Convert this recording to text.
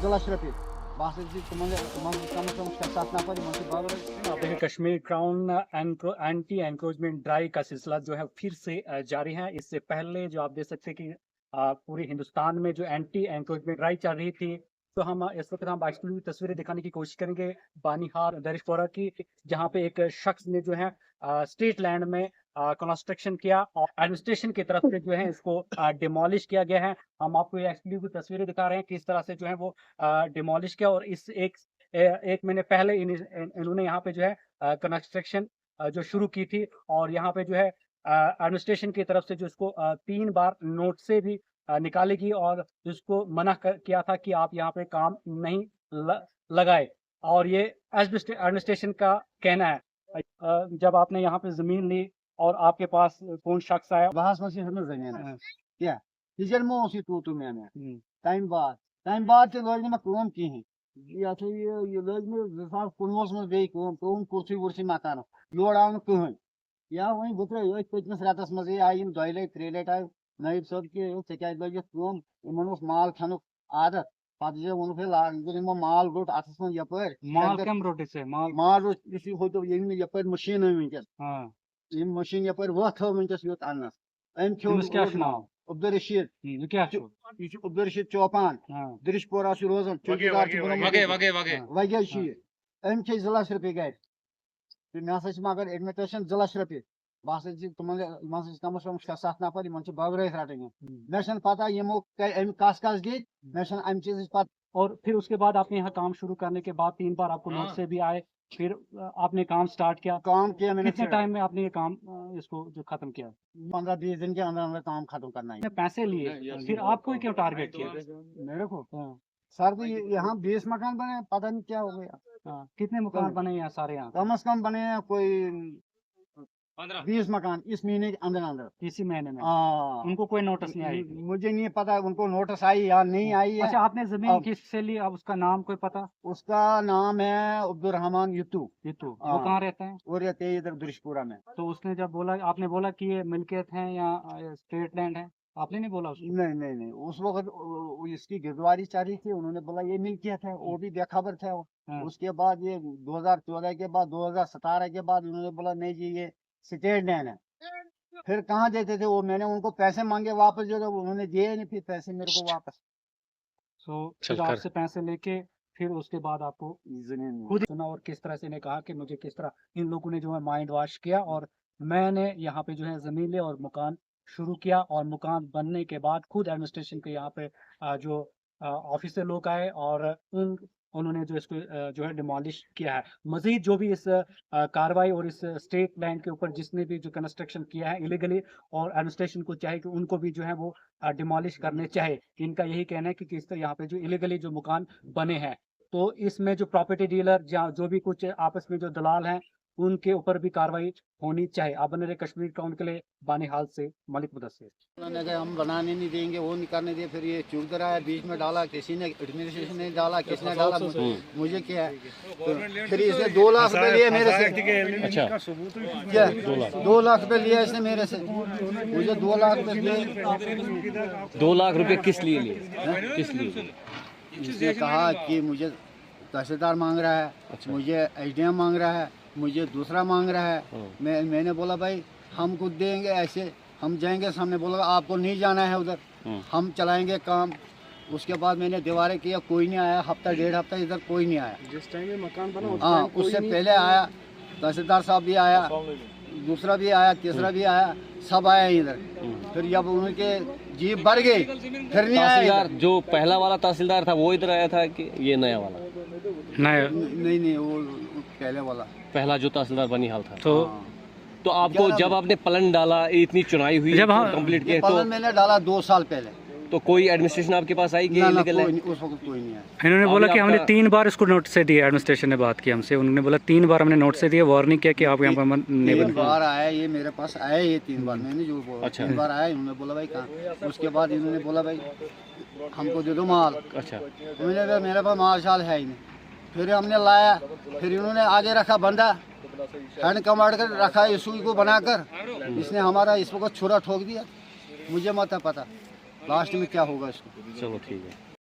ज़िला शरपी बस आप देखिए Kashmir crown anti encroachment drive का सिलसिला जो है फिर से जारी है। इससे पहले जो आप देख सकते हैं कि पूरे हिंदुस्तान में जो एंटी एंक्रोचमेंट ड्राइव चल रही थी, तो हम इस वक्त हम एक्चुअली तस्वीरें दिखाने की कोशिश करेंगे बानीहार दरिशपोरा की, जहां पे एक शख्स ने जो है स्टेट लैंड में कंस्ट्रक्शन किया और एडमिनिस्ट्रेशन की तरफ से जो है इसको डिमोलिश किया गया है। हम आपको ये एक्चुअली तस्वीरें दिखा रहे हैं किस तरह से जो है वो डिमोलिश किया, और इस एक महीने पहले इन्होंने यहाँ पे जो है कंस्ट्रक्शन जो शुरू की थी, और यहाँ पे जो है एडमिनिस्ट्रेशन की तरफ से जो इसको 3 बार नोट से भी निकालेगी और इसको मना किया था कि आप यहाँ पे काम नहीं लगाए। और ये एडमिनिस्ट्रेशन का कहना है जब आपने यहाँ पे जमीन ली और आपके पास कौन शख्स आया बहस में जमीन क्या हिजर मो टूटू मैंने टाइम बाद ते लोग मैं कम कहें ये लोग में 2019 में बे कम कुर्सी वुर्सी मकान लोड आव कहें या वही गुतर पतमस रतस मज आई 2 लट 3 लट आय नईब सब कि क्या लगे कम इन माल खानुक आदत पे वो माल रोट अथस मन यपर माल रोट हो यपर मशीन वनकस मशीन यपर वह वनकस योत अनस अम खो अब्दुल रशीद अब्दुल रशीद चौपान दरिशपोरा रोजान वगे अम खे ज़िला शरपी गर मे मगर एडमिटेशन ज़िला शरपी बस कम अज कम 6-7 नफर बगरत रटन मे पता यमो कस गे मे अम चीज पता। और फिर उसके बाद आपने यहाँ काम शुरू करने के बाद 3 बार आपको नोट से भी आए, फिर आपने काम स्टार्ट किया मैंने कितने टाइम में आपने ये काम इसको जो खत्म किया? 15-20 दिन के अंदर अंदर काम खत्म करना है। पैसे लिए फिर आपको क्यों टारगेट किया? मेरे को सर तो यहाँ 20 मकान बने, पता नहीं क्या हो गया। कितने मकान बने यहाँ सारे? यहाँ कम से कम बने हैं कोई 20 मकान इस महीने के अंदर अंदर, इसी महीने में। उनको कोई नोटिस नहीं आई? मुझे नहीं पता उनको नोटिस आई या नहीं आई है। अच्छा, आपने जमीन किससे ली? अब उसका नाम कोई पता? उसका नाम है अब्दुल रहमान युतू। वो कहाँ रहते हैं? वो रहते हैं इधर दरिशपुरा में। तो उसने जब बोला, आपने बोला कि ये मिल्कियत है या स्टेट लैंड है, आपने नहीं बोला उसको? नहीं उस वक्त इसकी गिरदावरी चल रही थी, उन्होंने बोला ये मिल्कियत है, वो भी बेखबर था। उसके बाद ये 2014 के बाद 2017 के बाद उन्होंने बोला नहीं जी ये स्टेट लैंड है। फिर कहाँ देते थे वो, मैंने उनको पैसे मांगे वापस जो उन्होंने दिए नहीं, फिर पैसे मेरे को वापस। फिर आपसे पैसे लेके फिर उसके बाद आपको जमीन खुद सुना, और किस तरह से ने कहा कि मुझे किस तरह इन लोगों ने जो है माइंड वॉश किया और मैंने यहाँ पे जो है जमीन ले और मकान शुरू किया, और मकान बनने के बाद खुद एडमिनिस्ट्रेशन के यहाँ पे जो ऑफिसर लोग आए और उन्होंने जो इसको जो है डिमोलिश किया है। मजीद जो भी इस कार्रवाई और इस स्टेट लैंड के ऊपर जिसने भी जो कंस्ट्रक्शन किया है इलीगली, और एडमिनिस्ट्रेशन को चाहे कि उनको भी जो है वो डिमोलिश करने चाहे। इनका यही कहना है कि किस तरह यहाँ पे जो इलीगली जो मकान बने हैं, तो इसमें जो प्रॉपर्टी डीलर जो भी कुछ आपस में जो दलाल हैं उनके ऊपर भी कार्रवाई होनी चाहिए। आप बने रहे कश्मीर क्राउन के लिए बानीहाल से मलिक मुदस्सिर। हम बनाने नहीं देंगे, वो नहीं करने दे, फिर ये चूक रहा है बीच में डाला, किसी ने एडमिनिस्ट्रेशन ने डाला, किसने डाला, मुझे क्या है। तो फिर इसने 2 लाख रुपए लिए मेरे से। अच्छा, क्या 2 लाख रुपए लिया इसने मेरे से, मुझे 2 लाख रुपए दिए। 2 लाख रुपए किस लिए लिए? किस लिए? इसने कहा कि मुझे तहसीलदार मांग रहा है, मुझे एसडीएम मांग रहा है, मुझे दूसरा मांग रहा है। मैंने बोला भाई हम खुद देंगे, ऐसे हम जाएंगे। सामने बोला आपको नहीं जाना है उधर, हम चलाएंगे काम। उसके बाद मैंने दीवारें किया, कोई नहीं आया, हफ्ता 1.5 हफ्ता इधर कोई नहीं आया। जिस टाइम में मकान बना हाँ, उससे पहले आया तहसीलदार साहब भी आया, दूसरा भी आया, तीसरा भी आया, सब आया इधर। फिर जब उनके जीप भर गई फिर नहीं आया। जो पहला वाला तहसीलदार था वो इधर आया था कि ये नया वाला? नहीं वो पहले वाला, पहला जो तहसीलदार बनीहाल था। तो आपको जब आपने प्लान डाला, इतनी चुनाई हुई, जब कंप्लीट किया, तो मैंने डाला 2 साल पहले, तो कोई एडमिनिस्ट्रेशन आपके पास आई कि उस वक्त कोई नहीं आया। इन्होंने बोला कि हमने 3 बार इसको नोट से दिया, एडमिनिस्ट्रेशन ने बात की हमसे, उन्होंने बोला 3 बार हमने नोट से दिया, वार्निंग किया कि आप यहाँ पर नहीं। 3 बार आया ये मेरे पास आया, ये 3 बार, मैंने जो बोला। अच्छा, 3 बार आया, इन्होंने बोला भाई कहाँ। उसके बाद इन्होंने बोला भाई हमको दे दो माल। अच्छा, मैंने मेरे पास माल शाल है ही नहीं। फिर हमने लाया, फिर इन्होंने आगे रखा बंदा, हैंड कमांड कर रखा इस को बनाकर, इसने हमारा इस वक्त छुरा ठोक दिया। मुझे मत पता लास्ट में क्या होगा इसको। चलो ठीक है।